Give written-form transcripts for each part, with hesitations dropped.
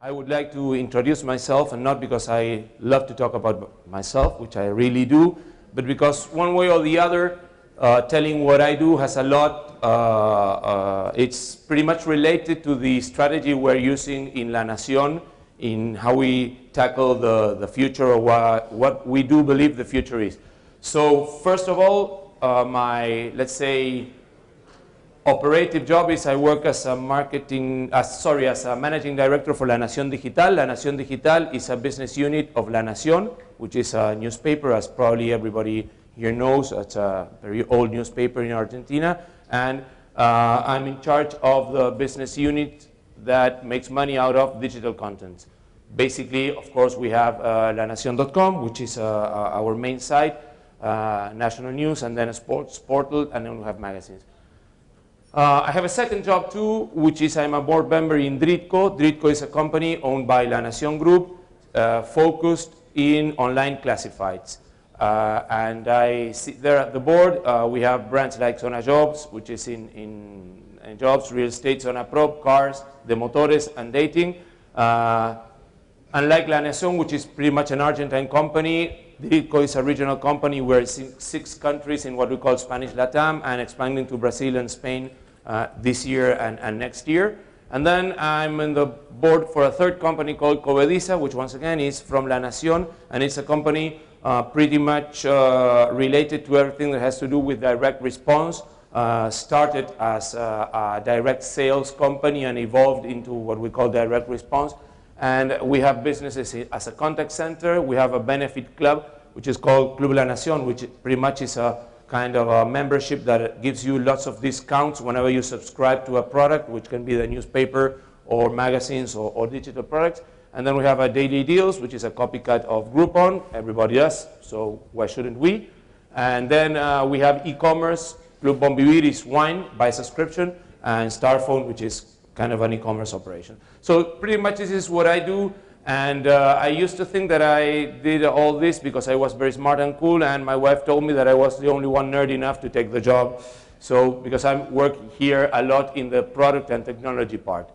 I would like to introduce myself, and not because I love to talk about myself, which I really do, but because one way or the other, telling what I do has a lot, it's pretty much related to the strategy we're using in La Nación, in how we tackle the future, or what we do believe the future is. So first of all, my, let's say, operative job is I work as a as a managing director for La Nación Digital. La Nación Digital is a business unit of La Nación, which is a newspaper, as probably everybody here knows. It's a very old newspaper in Argentina. And I'm in charge of the business unit that makes money out of digital content. Basically, of course, we have lanacion.com, which is our main site, national news, and then a sports portal, and then we have magazines. I have a second job too, which is I'm a board member in Dritco. Dritco is a company owned by La Nación Group, focused in online classifieds. And I sit there at the board. We have brands like Zona Jobs, which is in jobs, real estate, Zona Prop, cars, De Motores, and dating. Unlike La Nación, which is pretty much an Argentine company, Dritco is a regional company. We're in 6 countries in what we call Spanish Latam, and expanding to Brazil and Spain this year and next year. And then I'm in the board for a third company called Covediza, which once again is from La Nación, and it's a company pretty much related to everything that has to do with direct response. Started as a direct sales company and evolved into what we call direct response. And we have businesses as a contact center. We have a benefit club, which is called Club La Nación, which pretty much is a kind of a membership that gives you lots of discounts whenever you subscribe to a product, which can be the newspaper or magazines or digital products. And then we have a Daily Deals, which is a copycat of Groupon. Everybody does, so why shouldn't we? And then we have e-commerce. Club Bonvivir is wine by subscription, and Starphone, which is kind of an e-commerce operation. So pretty much this is what I do. And I used to think that I did all this because I was very smart and cool, and my wife told me that I was the only one nerd enough to take the job. So because I'm working here a lot in the product and technology part.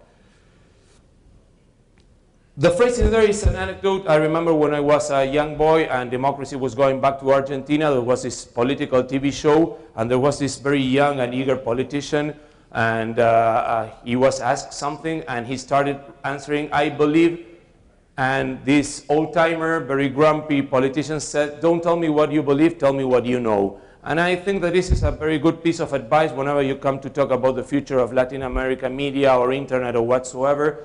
The phrase in there is an anecdote. I remember when I was a young boy and democracy was going back to Argentina, there was this political TV show, and there was this very young and eager politician, and he was asked something, and he started answering, "I believe." And this old-timer, very grumpy politician said, "Don't tell me what you believe, tell me what you know." And I think that this is a very good piece of advice whenever you come to talk about the future of Latin America media or internet or whatsoever.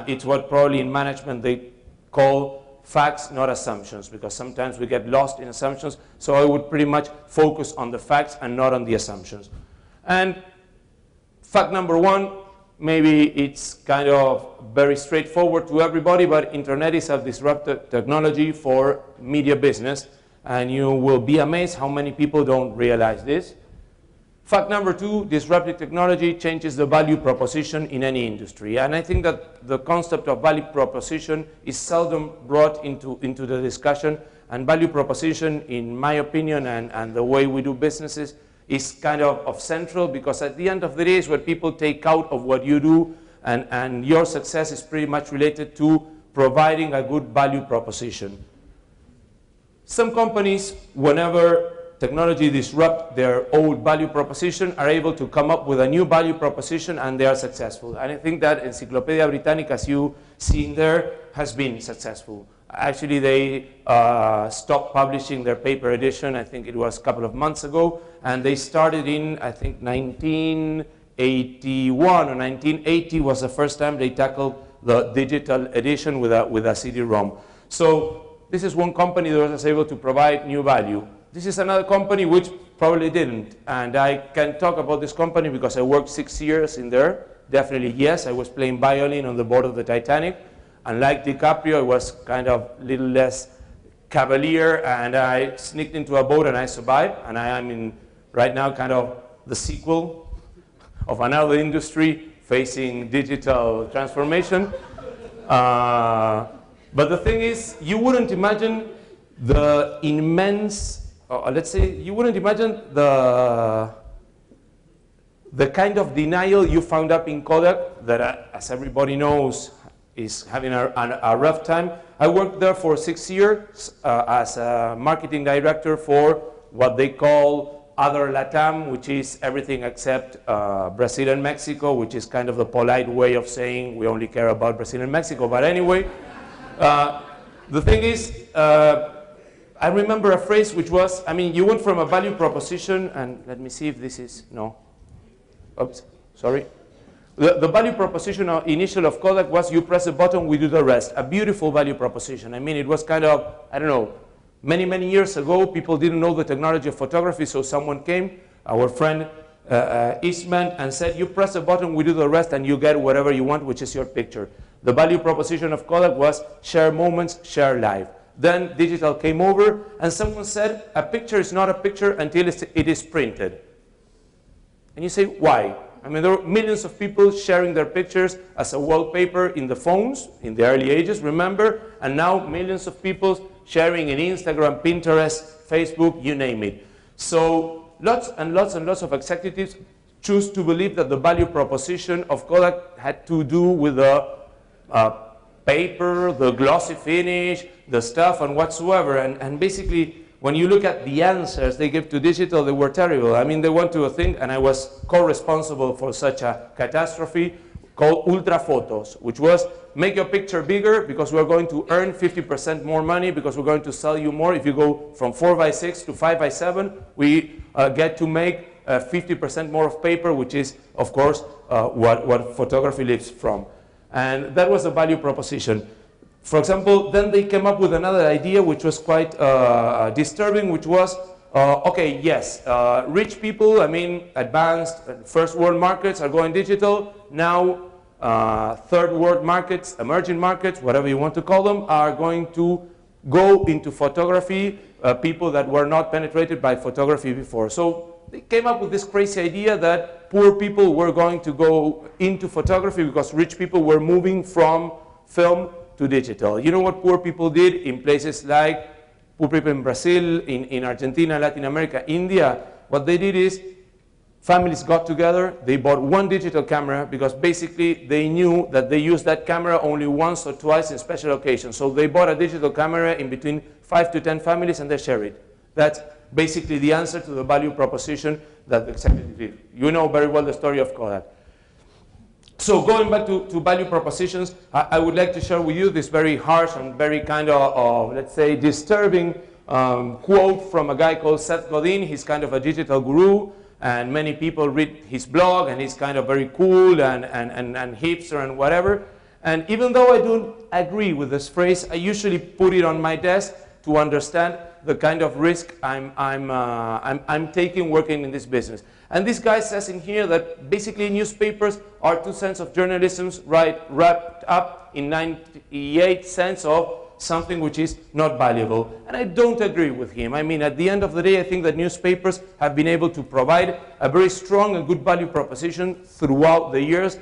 It's what probably in management they call facts, not assumptions, because sometimes we get lost in assumptions. So I would pretty much focus on the facts and not on the assumptions. And fact number one, maybe it's kind of very straightforward to everybody, but internet is a disruptive technology for media business, and you will be amazed how many people don't realize this. Fact number two, disruptive technology changes the value proposition in any industry. And I think that the concept of value proposition is seldom brought into the discussion, and value proposition, in my opinion, and the way we do businesses, is kind of central, because at the end of the day is what people take out of what you do, and your success is pretty much related to providing a good value proposition. Some companies, whenever technology disrupts their old value proposition, are able to come up with a new value proposition, and they are successful. And I think that Encyclopedia Britannica, as you see in there, has been successful. Actually, they stopped publishing their paper edition, I think it was a couple of months ago, and they started in, I think, 1981 or 1980 was the first time they tackled the digital edition with a CD-ROM. So this is one company that was able to provide new value. This is another company which probably didn't, and I can talk about this company because I worked 6 years in there. Definitely, yes, I was playing violin on the board of the Titanic. Unlike DiCaprio, I was kind of a little less cavalier, and I sneaked into a boat and I survived, and I am right now kind of the sequel of another industry facing digital transformation. But the thing is, you wouldn't imagine the immense, let's say, you wouldn't imagine the kind of denial you found up in Kodak that, as everybody knows, is having a rough time. I worked there for 6 years as a marketing director for what they call Other Latam, which is everything except Brazil and Mexico, which is kind of the polite way of saying we only care about Brazil and Mexico. But anyway, the thing is, I remember a phrase which was, I mean, you went from a value proposition, and let me see if this is, no. Oops, sorry. The value proposition initial of Kodak was you press a button, we do the rest. A beautiful value proposition. I mean, it was kind of, I don't know, many, many years ago, people didn't know the technology of photography, so someone came, our friend Eastman, and said, you press a button, we do the rest, and you get whatever you want, which is your picture. The value proposition of Kodak was share moments, share life. Then digital came over, and someone said, a picture is not a picture until it is printed. And you say, why? I mean, there were millions of people sharing their pictures as a wallpaper in the phones in the early ages, remember? And now millions of people sharing in Instagram, Pinterest, Facebook, you name it. So lots and lots and lots of executives choose to believe that the value proposition of Kodak had to do with the paper, the glossy finish, the stuff, and whatsoever. And basically, when you look at the answers they gave to digital, they were terrible. I mean, they went to a thing, and I was co-responsible for such a catastrophe, called ultra photos, which was make your picture bigger because we're going to earn 50% more money because we're going to sell you more. If you go from 4x6 to 5x7, we get to make 50% more of paper, which is, of course, what photography lives from. And that was a value proposition. For example, then they came up with another idea which was quite disturbing, which was, okay, yes, rich people, I mean, advanced first world markets are going digital. Now, third world markets, emerging markets, whatever you want to call them, are going to go into photography, people that were not penetrated by photography before. So they came up with this crazy idea that poor people were going to go into photography because rich people were moving from film to digital. You know what poor people did in places like poor people in Brazil, in Argentina, Latin America, India? What they did is families got together, they bought one digital camera because basically they knew that they used that camera only once or twice in special occasions. So they bought a digital camera in between 5 to 10 families and they share it. That's basically the answer to the value proposition that the executive did. You know very well the story of Kodak. So going back to value propositions, I would like to share with you this very harsh and very kind of, let's say, disturbing quote from a guy called Seth Godin. He's kind of a digital guru, and many people read his blog, and he's kind of very cool and hipster and whatever. And even though I don't agree with this phrase, I usually put it on my desk to understand the kind of risk I'm taking working in this business. And this guy says in here that basically newspapers are 2 cents of journalism wrapped up in 98 cents of something which is not valuable. And I don't agree with him. I mean, at the end of the day, I think that newspapers have been able to provide a very strong and good value proposition throughout the years,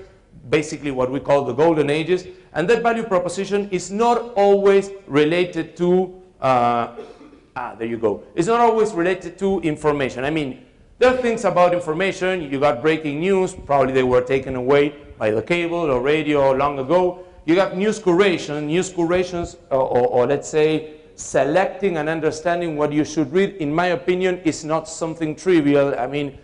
basically what we call the golden ages. And that value proposition is not always related to, there you go. It's not always related to information. I mean, there are things about information. You got breaking news. Probably they were taken away by the cable or radio long ago. You got news curation. News curations, or let's say, selecting and understanding what you should read, in my opinion, is not something trivial. I mean,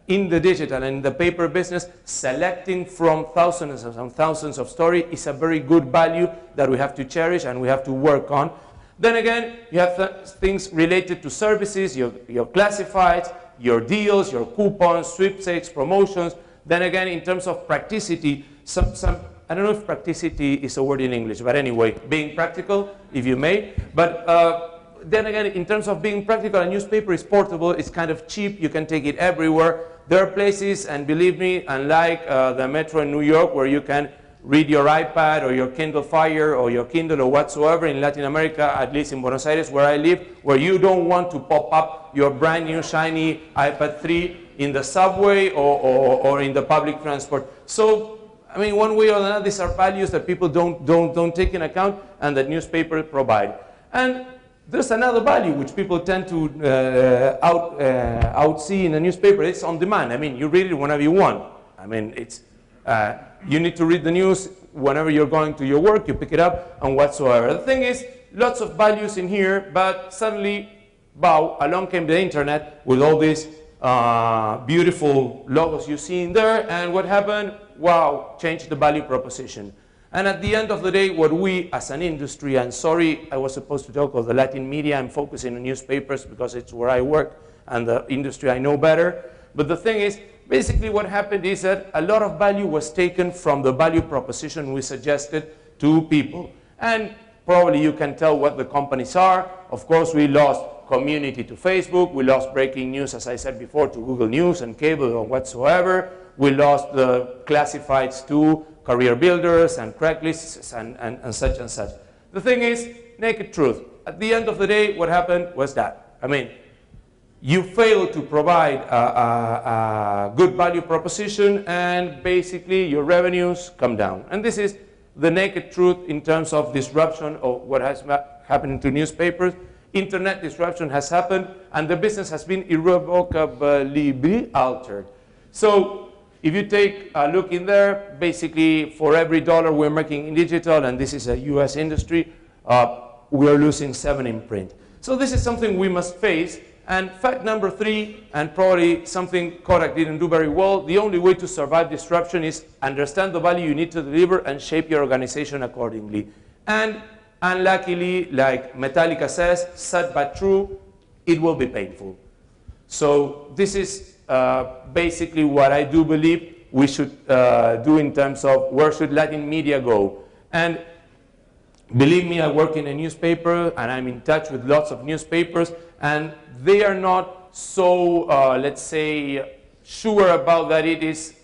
in the digital and in the paper business, selecting from thousands and thousands of stories is a very good value that we have to cherish and we have to work on. Then again, you have things related to services, your classifieds, your deals, your coupons, sweepstakes, promotions. Then again, in terms of practicity, I don't know if practicity is a word in English, but anyway, being practical, if you may. But then again, in terms of being practical, a newspaper is portable, it's kind of cheap, you can take it everywhere. There are places, and believe me, unlike the metro in New York, where you can read your iPad or your Kindle Fire or your Kindle or whatsoever, in Latin America, at least in Buenos Aires, where I live, where you don't want to pop up your brand new shiny iPad 3 in the subway or in the public transport. So, I mean, one way or another, these are values that people don't take in account and that newspapers provide. And there's another value which people tend to outsee in a newspaper. It's on demand. I mean, you read it whenever you want. I mean, it's you need to read the news whenever you're going to your work, you pick it up and whatsoever. The thing is, lots of values in here, but suddenly, wow, along came the internet with all these beautiful logos you see in there, and what happened? Wow, changed the value proposition. And at the end of the day, what we as an industry, and sorry, I was supposed to talk of the Latin media, I'm focusing on newspapers because it's where I work and the industry I know better. But the thing is, basically what happened is that a lot of value was taken from the value proposition we suggested to people. And probably you can tell what the companies are. Of course, we lost community to Facebook. We lost breaking news, as I said before, to Google News and cable or whatsoever. We lost the classifieds to career builders and Craigslist and such and such. The thing is, naked truth. At the end of the day, what happened was that. I mean, you fail to provide a good value proposition, and basically your revenues come down. And this is the naked truth in terms of disruption of what has happened to newspapers. Internet disruption has happened, and the business has been irrevocably altered. So if you take a look in there, basically for every dollar we're making in digital, and this is a US industry, we are losing 7 in print. So this is something we must face. And fact number 3, and probably something Kodak didn't do very well, the only way to survive disruption is understand the value you need to deliver and shape your organization accordingly. And unluckily, like Metallica says, sad but true, it will be painful. So this is basically what I do believe we should do in terms of where should Latin media go. And believe me, I work in a newspaper and I'm in touch with lots of newspapers, and they are not so, let's say, sure about that it is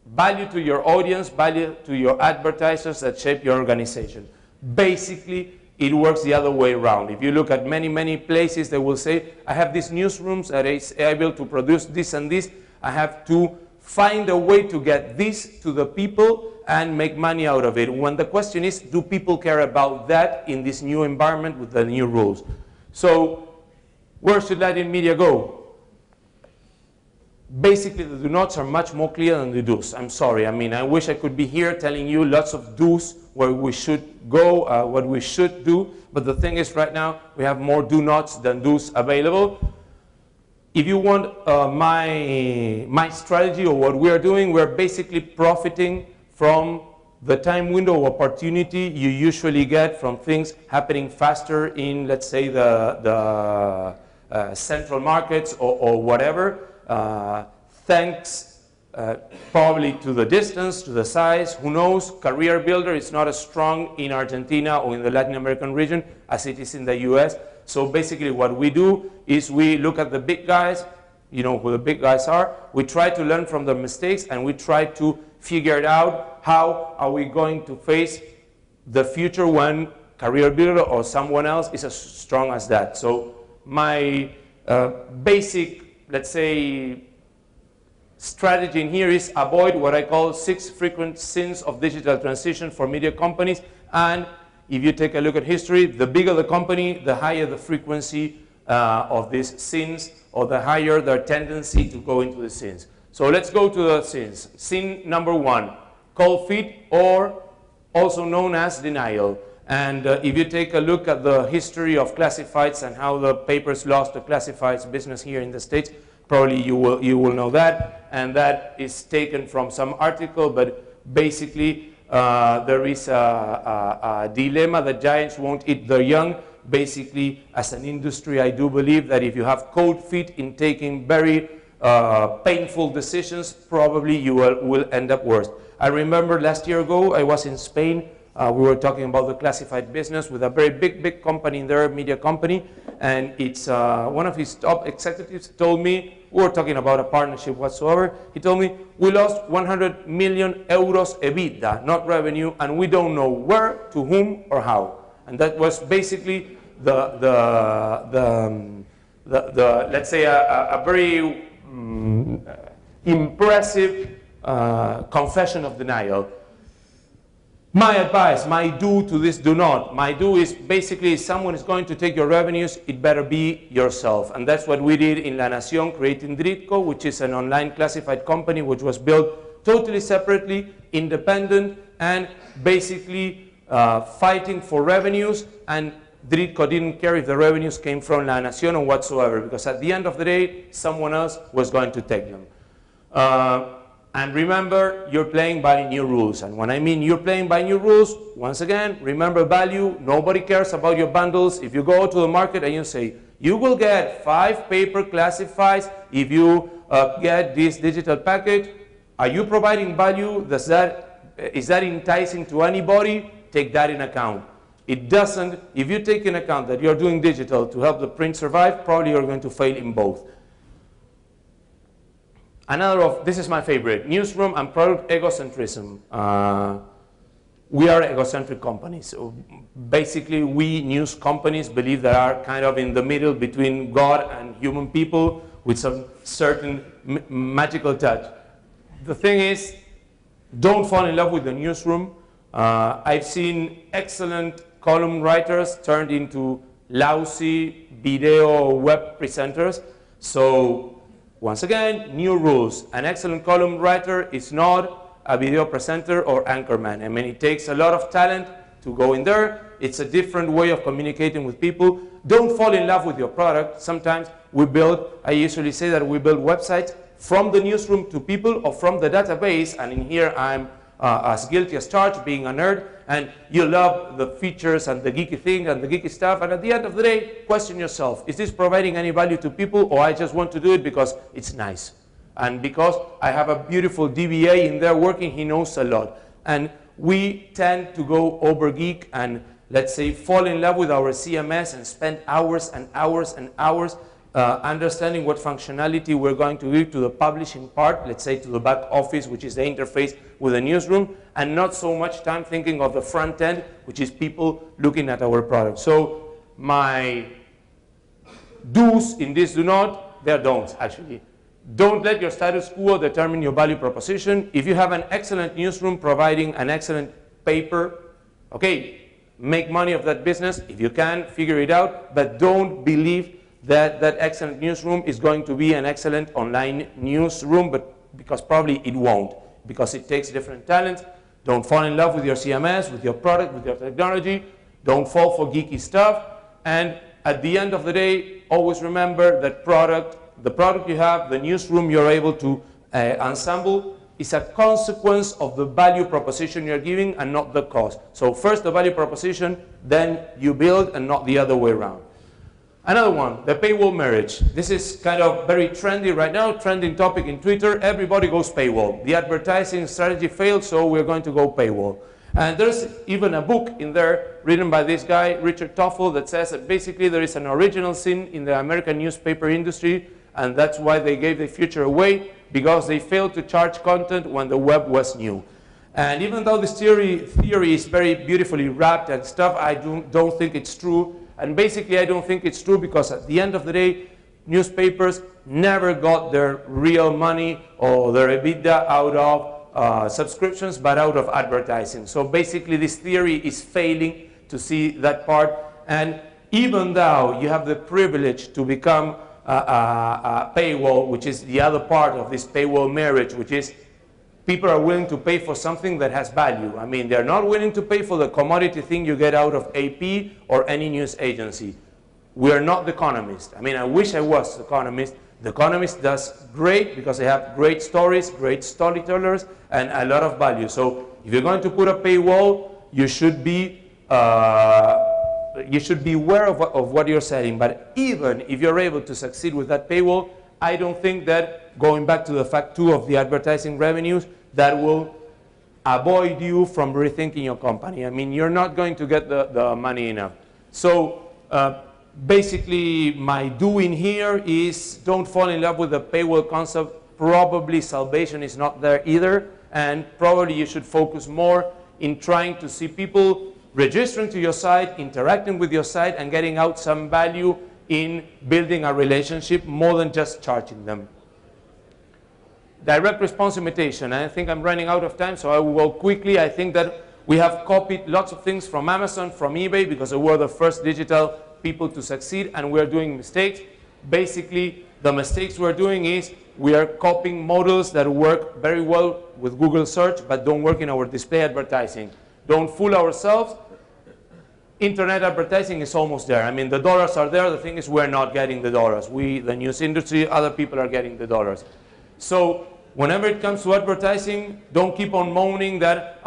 value to your audience, value to your advertisers that shape your organization. Basically, it works the other way around. If you look at many, many places, they will say, I have these newsrooms that is able to produce this and this. I have to find a way to get this to the people and make money out of it. When the question is, do people care about that in this new environment with the new rules? So where should Latin media go? Basically, the do nots are much more clear than the do's. I'm sorry. I mean, I wish I could be here telling you lots of do's where we should go, what we should do. But the thing is, right now, we have more do nots than do's available. If you want my strategy or what we are doing, we're basically profiting from the time window of opportunity you usually get from things happening faster in, let's say, the central markets or whatever. Thanks probably to the distance, to the size, who knows, career builder is not as strong in Argentina or in the Latin American region as it is in the US. So basically what we do is we look at the big guys, you know who the big guys are, we try to learn from their mistakes and we try to figure it out how are we going to face the future when career builder or someone else is as strong as that. So my basic, let's say, strategy in here is avoid what I call 6 frequent sins of digital transition for media companies. And if you take a look at history, the bigger the company, the higher the frequency of these sins, or the higher their tendency to go into the sins. So let's go to the sins. Sin number 1, cold feet, or also known as denial. And if you take a look at the history of classifieds and how the papers lost the classifieds business here in the States, probably you will know that. And that is taken from some article, but basically there is a dilemma that giants won't eat their young. Basically, as an industry, I do believe that if you have cold feet in taking very painful decisions, probably you will end up worse. I remember last year ago, I was in Spain. We were talking about the classified business with a very big company in there, media company, and it's one of his top executives told me, we were talking about a partnership whatsoever, he told me, we lost 100 million euros EBITDA, not revenue, and we don't know where, to whom, or how. And that was basically let's say a very impressive confession of denial. My advice, my do to this do not. My do is basically if someone is going to take your revenues, it better be yourself. And that's what we did in La Nación, creating Dritco, which is an online classified company which was built totally separately, independent, and basically fighting for revenues, and Dritko didn't care if the revenues came from La Nación or whatsoever, because at the end of the day, someone else was going to take them. And remember, you're playing by new rules. And when I mean you're playing by new rules, once again, remember value. Nobody cares about your bundles. If you go to the market and you say, you will get 5 paper classifieds if you get this digital package, are you providing value? Is that enticing to anybody? Take that in account. It doesn't. If you take in account that you're doing digital to help the print survive, probably you're going to fail in both. This is my favorite, newsroom and product egocentrism. We are egocentric companies. So basically, we news companies believe that are kind of in the middle between God and human people with some certain magical touch. The thing is, don't fall in love with the newsroom. I've seen excellent column writers turned into lousy video web presenters. So once again, new rules. An excellent column writer is not a video presenter or anchorman. I mean, it takes a lot of talent to go in there. It's a different way of communicating with people. Don't fall in love with your product. Sometimes I usually say that we build websites from the newsroom to people or from the database, and in here I'm as guilty as charged, being a nerd, and you love the features and the geeky thing and the geeky stuff, and at the end of the day, question yourself, is this providing any value to people, or I just want to do it because it's nice? And because I have a beautiful DBA in there working, he knows a lot. And we tend to go over geek and, let's say, fall in love with our CMS and spend hours and hours and hours understanding what functionality we're going to give to the publishing part, let's say to the back office, which is the interface with the newsroom, and not so much time thinking of the front end, which is people looking at our product. So my do's in this do not, they're don'ts, actually. Don't let your status quo determine your value proposition. If you have an excellent newsroom providing an excellent paper, okay, make money of that business. If you can, figure it out, but don't believe that that excellent newsroom is going to be an excellent online newsroom, but because probably it won't, because it takes different talents. Don't fall in love with your CMS, with your product, with your technology. Don't fall for geeky stuff. And at the end of the day, always remember that the product you have, the newsroom you're able to ensemble, is a consequence of the value proposition you're giving and not the cost. So first the value proposition, then you build, and not the other way around. Another one, the paywall marriage. This is kind of very trendy right now, trending topic in Twitter. Everybody goes paywall. The advertising strategy failed, so we're going to go paywall. And there's even a book in there written by this guy, Richard Toffel, that says that basically there is an original sin in the American newspaper industry, and that's why they gave the future away, because they failed to charge content when the web was new. And even though this theory is very beautifully wrapped and stuff, I don't think it's true. And basically, I don't think it's true because at the end of the day, newspapers never got their real money or their EBITDA out of subscriptions, but out of advertising. So basically, this theory is failing to see that part. And even though you have the privilege to become a paywall, which is the other part of this paywall marriage, which is people are willing to pay for something that has value. I mean, they're not willing to pay for the commodity thing you get out of AP or any news agency. We are not The Economist. I mean, I wish I was The Economist. The Economist does great because they have great stories, great storytellers, and a lot of value. So if you're going to put a paywall, you should be aware of what you're selling. But even if you're able to succeed with that paywall, I don't think that, going back to the fact too of the advertising revenues, that will avoid you from rethinking your company. I mean, you're not going to get the money enough. So basically, my doing here is don't fall in love with the paywall concept. Probably salvation is not there either. And probably you should focus more in trying to see people registering to your site, interacting with your site, and getting out some value in building a relationship more than just charging them. Direct response imitation. I think I'm running out of time, so I will go quickly. I think that we have copied lots of things from Amazon, from eBay, because we were the first digital people to succeed, and we're doing mistakes. Basically, The mistakes we're doing is we are copying models that work very well with Google search, but don't work in our display advertising. Don't fool ourselves. Internet advertising is almost there. I mean, the dollars are there. The thing is, we're not getting the dollars. We, the news industry, other people are getting the dollars. So whenever it comes to advertising, don't keep on moaning that,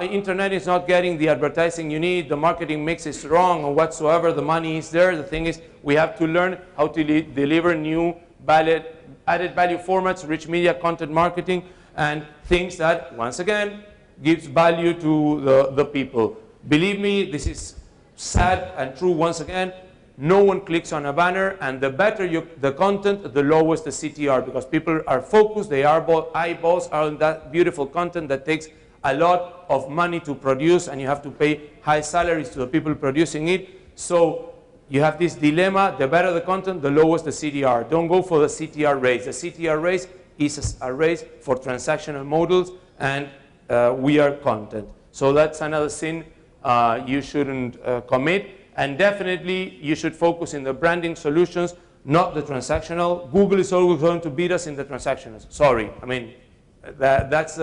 internet is not getting the advertising you need, the marketing mix is wrong, or whatsoever, the money is there. The thing is, we have to learn how to deliver new added value formats, rich media, content marketing, and things that, once again, gives value to the people. Believe me, this is sad and true once again. No one clicks on a banner, and the better the content, the lowest the CTR, because people are focused, they are eyeballs are on that beautiful content that takes a lot of money to produce, and you have to pay high salaries to the people producing it. So you have this dilemma: the better the content, the lowest the CTR. Don't go for the CTR race. The CTR race is a race for transactional models, and we are content. So that's another sin you shouldn't commit. And definitely, you should focus in the branding solutions, not the transactional. Google is always going to beat us in the transactionals. Sorry. I mean, that's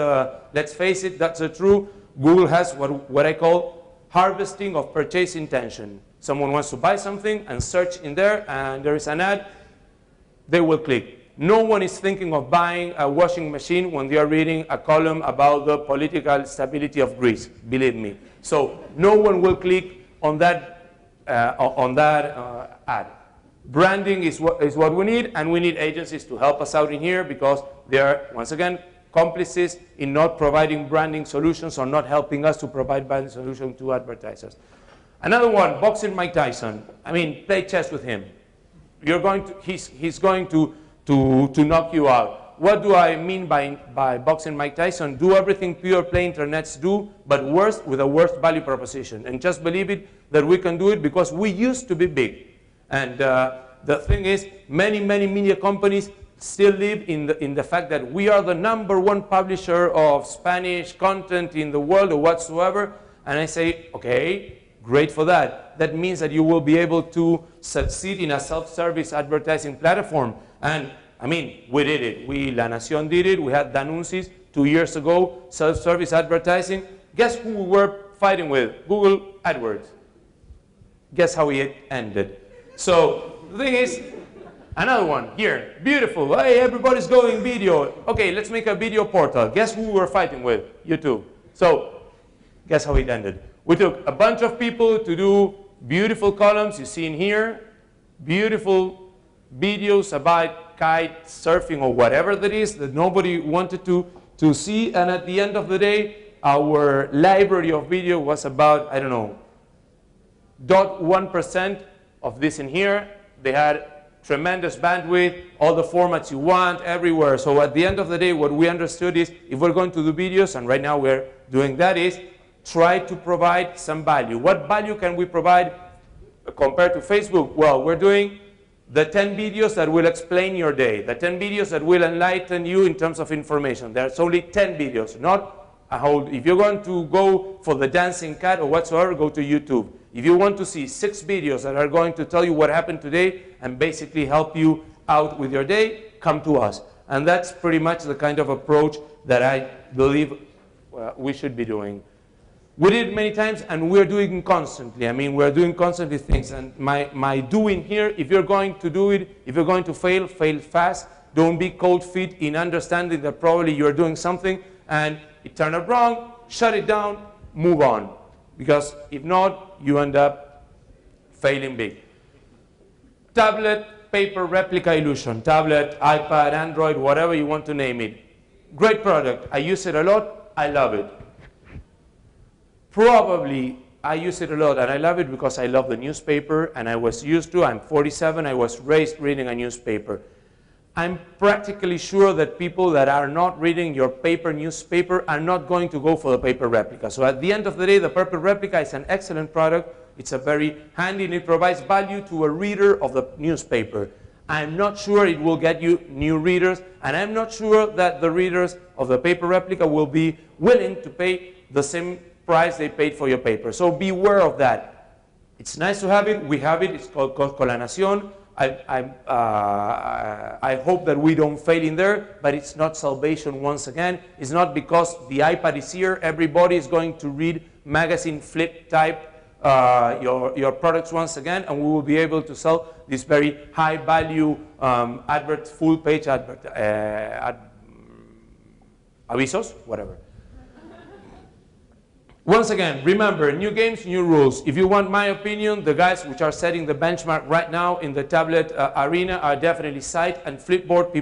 let's face it, that's true. Google has what I call harvesting of purchase intention. Someone wants to buy something and search in there, and there is an ad, they will click. No one is thinking of buying a washing machine when they are reading a column about the political stability of Greece, believe me. So no one will click on that ad. Branding is what we need, and we need agencies to help us out in here, because they are, once again, complices in not providing branding solutions or not helping us to provide branding solutions to advertisers. Another one, boxing Mike Tyson. I mean, play chess with him. You're going to, he's going to knock you out. What do I mean by boxing Mike Tyson? Do everything pure play internets do, but worse, with a worse value proposition. And just believe it, that we can do it, because we used to be big. And the thing is, many media companies still live in the fact that we are the #1 publisher of Spanish content in the world or whatsoever. And I say, okay, great for that. That means that you will be able to succeed in a self-service advertising platform. And I mean, we did it. La Nación did it. We had Danuncis 2 years ago, self-service advertising. Guess who we were fighting with? Google AdWords. Guess how it ended. So the thing is, another one here, beautiful. Hey, everybody's going video. Okay, let's make a video portal. Guess who we were fighting with? YouTube. So guess how it ended. We took a bunch of people to do beautiful columns you see in here, beautiful videos about kite surfing or whatever that is that nobody wanted to see. And at the end of the day, our library of video was about, I don't know, 0.1% of this in here. They had tremendous bandwidth, all the formats you want, everywhere. So at the end of the day, what we understood is, if we're going to do videos, and right now we're doing that, is try to provide some value. What value can we provide compared to Facebook? Well, we're doing the 10 videos that will explain your day, the 10 videos that will enlighten you in terms of information. There's only 10 videos, not a whole. If you're going to go for the dancing cat or whatsoever, go to YouTube. If you want to see 6 videos that are going to tell you what happened today and basically help you out with your day, come to us. And that's pretty much the kind of approach that I believe we should be doing. We did it many times, and we're doing it constantly. I mean, we're doing constantly things. And my doing here, if you're going to do it, if you're going to fail, fail fast. Don't be cold feet in understanding that probably you're doing something and it turned out wrong, shut it down, move on. Because if not, you end up failing big. Tablet, paper replica illusion. Tablet, iPad, Android, whatever you want to name it. Great product. I use it a lot. I love it. Probably I use it a lot, and I love it because I love the newspaper, and I was used to, I'm 47, I was raised reading a newspaper. I'm practically sure that people that are not reading your paper newspaper are not going to go for the paper replica. So at the end of the day, the paper replica is an excellent product. It's a very handy, and it provides value to a reader of the newspaper. I'm not sure it will get you new readers, and I'm not sure that the readers of the paper replica will be willing to pay the same price they paid for your paper. So beware of that. It's nice to have it. We have it. It's called La Nación. I hope that we don't fail in there, but it's not salvation once again. It's not because the iPad is here, everybody is going to read magazine flip type your products once again, and we will be able to sell this very high value advert, full page advert, avisos, whatever. Once again, remember, new games, new rules. If you want my opinion, the guys which are setting the benchmark right now in the tablet arena are definitely Site and Flipboard.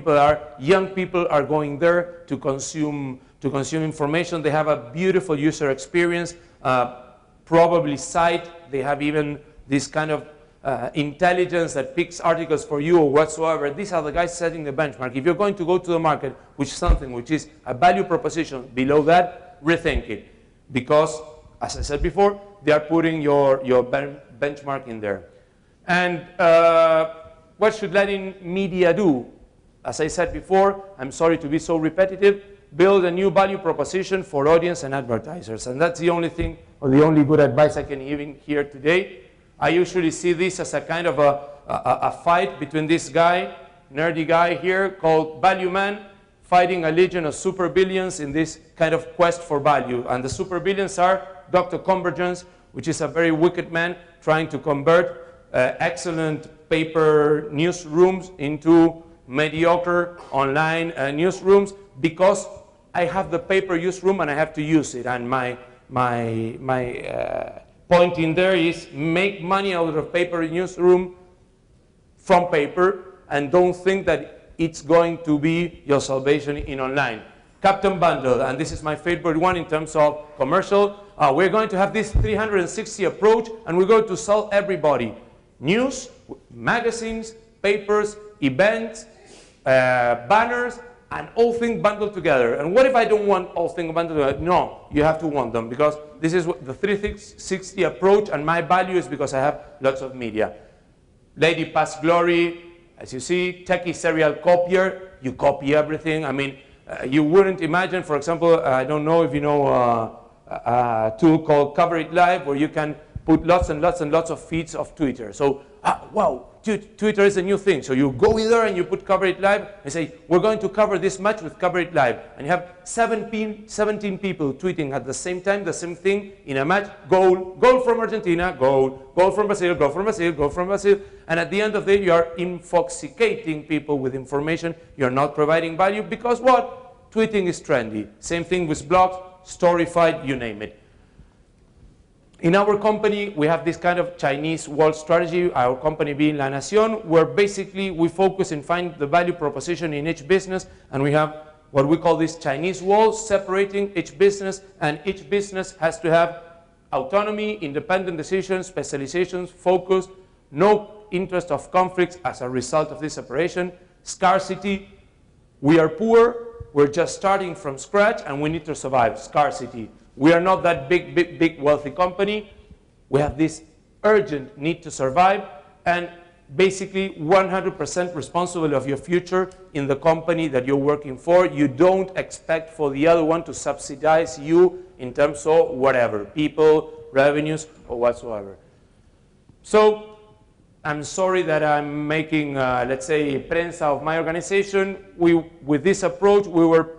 Young people are going there to consume information. They have a beautiful user experience. Probably Site, they have even this kind of intelligence that picks articles for you or whatsoever. These are the guys setting the benchmark. If you're going to go to the market with something which is a value proposition below that, rethink it. Because, as I said before, they are putting your benchmark in there. And what should Latin media do? As I said before, I'm sorry to be so repetitive, build a new value proposition for audience and advertisers. And that's the only thing, or the only good advice I can give here today. I usually see this as a kind of a fight between this guy, nerdy guy here, called Value Man, fighting a legion of supervillains in this kind of quest for value. And the supervillains are Dr. Convergence, which is a very wicked man trying to convert excellent paper newsrooms into mediocre online newsrooms, because I have the paper newsroom and I have to use it. And my point in there is make money out of paper newsroom from paper, and don't think that it's going to be your salvation in online. Captain Bundle, and this is my favorite one in terms of commercial. We're going to have this 360 approach, and we're going to sell everybody. News, magazines, papers, events, banners, and all things bundled together. And what if I don't want all things bundled together? No, you have to want them, because this is the 360 approach, and my value is because I have lots of media. Lady Past Glory, as you see, techie serial copier, you copy everything. I mean, you wouldn't imagine, for example, I don't know if you know a tool called Cover It Live, where you can put lots and lots and lots of feeds of Twitter. So, wow, Twitter is a new thing. So you go in there and you put Cover It Live and say, we're going to cover this match with Cover It Live. And you have 17 people tweeting at the same time, the same thing in a match. Goal, goal from Argentina, goal from Brazil, goal from Brazil, goal from Brazil. And at the end of the day, you are infoxicating people with information. You're not providing value because what? Tweeting is trendy. Same thing with blogs, Storyfied, you name it. In our company, we have this kind of Chinese wall strategy, our company being La Nación, where basically we focus and find the value proposition in each business, and we have what we call this Chinese wall, separating each business, and each business has to have autonomy, independent decisions, specializations, focus, no interest of conflicts as a result of this separation, scarcity. We are poor, we're just starting from scratch, and we need to survive. Scarcity. We are not that big wealthy company. We have this urgent need to survive, and basically 100% responsible of your future in the company that you're working for. You don't expect for the other one to subsidize you in terms of whatever, people, revenues, or whatsoever. So I'm sorry that I'm making, let's say, prensa of my organization. With this approach, we were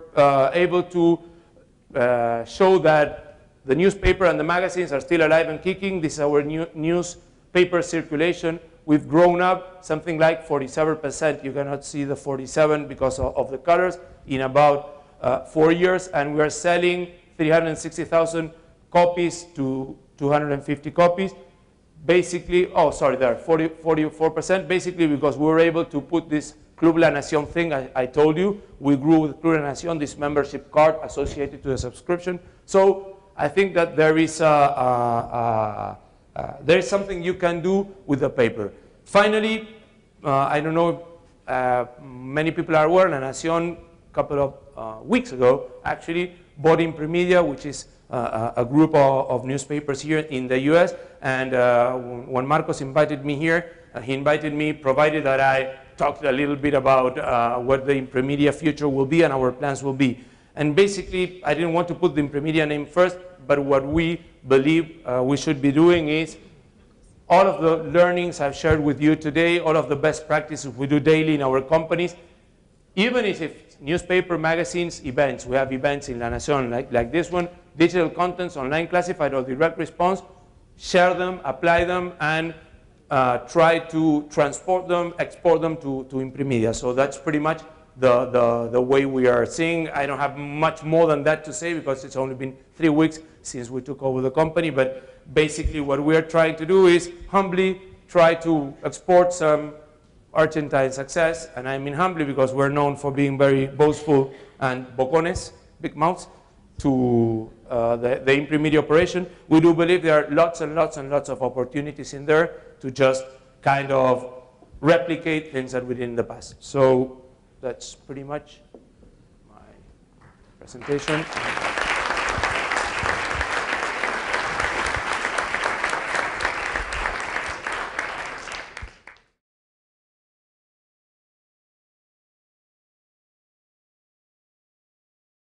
able to show that the newspaper and the magazines are still alive and kicking. This is our new newspaper circulation. We've grown up something like 47%. You cannot see the 47 because of the colors in about 4 years, and we are selling 360,000 copies to 250 copies. Basically, oh, sorry, there, 44%, basically because we were able to put this Club La Nación thing, I told you. We grew with Club La Nación, this membership card associated to the subscription. So I think that there is something you can do with the paper. Finally, I don't know if many people are aware, La Nación, a couple of weeks ago, actually bought Imprimedia, which is a group of newspapers here in the US. And when Marcos invited me here, he invited me, provided that I talked a little bit about what the Imprimedia future will be and our plans will be. And basically, I didn't want to put the Imprimedia name first, but what we believe we should be doing is all of the learnings I've shared with you today, all of the best practices we do daily in our companies, even if newspaper, magazines, events, we have events in La Nación like this one, digital contents, online classified or direct response, share them, apply them, and try to transport them, export them to Imprimedia. So that's pretty much the way we are seeing. I don't have much more than that to say because it's only been 3 weeks since we took over the company, but basically what we are trying to do is humbly try to export some Argentine success, and I mean humbly because we're known for being very boastful and bocones, big mouths, to the Imprimedia operation. We do believe there are lots and lots and lots of opportunities in there to just kind of replicate things that we did in the past. So that's pretty much my presentation.